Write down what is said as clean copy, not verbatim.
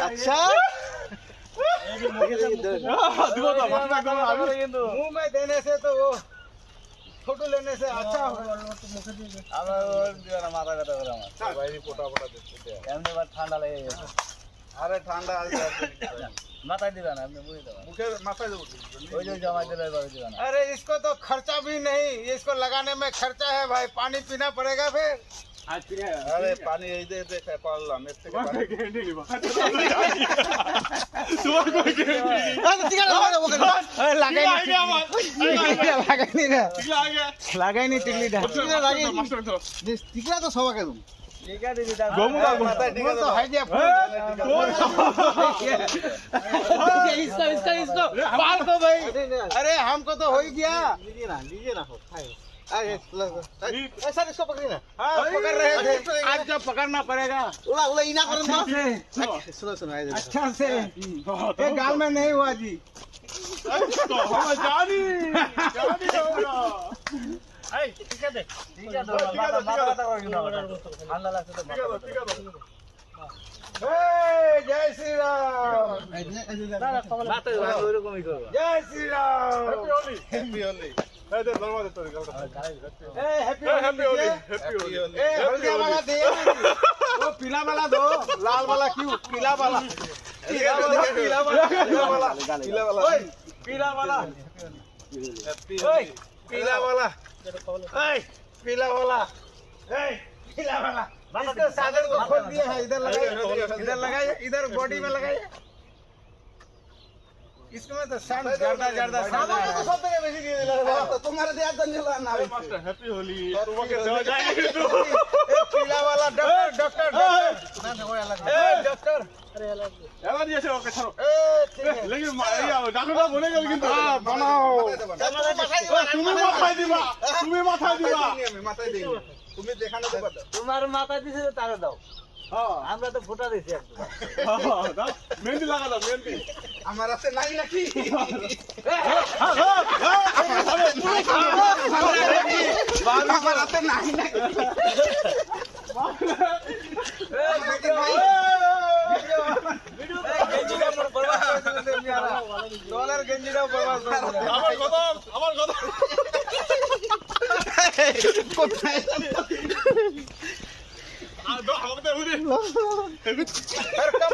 अच्छा मुंह में देने से तो वो फोटो लेने से अच्छा होगा। माथा ব্যথা করে আমার বাইরে পোটা পোটা দিচ্ছে এমনি বার ঠান্ডা লেগে গেছে। আরে ঠান্ডা মাথায় দিবা না আপনি মুখে দেবা মুখে মাথায় দেবো ওই যে জমাই দিলে এবার দিবা না। अरे इसको तो खर्चा भी नहीं, इसको लगाने में खर्चा है भाई, पानी पीना पड़ेगा फिर। आज पीने अरे पानी এই দে দে পারলাম এর থেকে পানি গ্যারান্টি নিবা তোমার কোই গ্যারান্টি আরে ঠিক আছে আরে লাগাই নি লাগাই নি না লাগাই নি টিকলিটা লাগাই মাস্টার তো টিকলা তো সবাকে দাও টিকা দে দিদা গোমুরা মাথা টিকা তো হাই দিয়া इसको बाल को भाई। अरे हमको तो हो ही गया, लीजिए ना हो खाओ। सर इसको पकड़िए ना। हाँ पकड़ रहे थे, आज जब पकड़ना पड़ेगा। उड़ा उड़ा इना करो ना। सुनो सुनो अच्छा से ये गाल में नहीं हुआ जी। तो हम जानी होगा। आई ठीक है दे माता ठंडा लगता तो जय श्री राम। जय श्री राम। हैप्पी होली। हल्दी वाला दे, वो पीला वाला दो, लाल वाला क्यों? पीला वाला पीला वाला पीला वाला पीला वाला पीला वाला पीला वाला पीला वाला पीला वाला इसको सागर को खोल दिया है। इधर लगाइए इधर बॉडी में लगाइए। इसमें तो सन जर्दा जर्दा सादा है। तो सब जगह बेची दिए तो तुम्हारे दिया तो नहीं लाना है मास्टर। हैप्पी होली तुम्हारे दे जाएंगे तो एक पीला वाला डॉक्टर डॉक्टर ना देखो अलग ए डॉक्टर अरे अलग दिया से ओके छोड़ो ए ठीक है लेकिन या डॉक्टर ना बोलेगा लेकिन हां बनाओ তুমি মাথায় দিবা আমি মাথায় দেই তুমি দেখানো তো দাও তোমার মাথায় দিছে তারে দাও। হ্যাঁ আমরা তো ফোটা দিছি একদম। হ্যাঁ দাও মেহেন্দি লাগা দাও মেহেন্দি আমার হাতে নাই নাকি আমার হাতে নাই নাকি গেঞ্জিটা বরবাদ করে দিলে মিয়ারা ডলার গেঞ্জিটা বরবাদ করে দিলে আমার কথা কোথায় আর দো আমাদের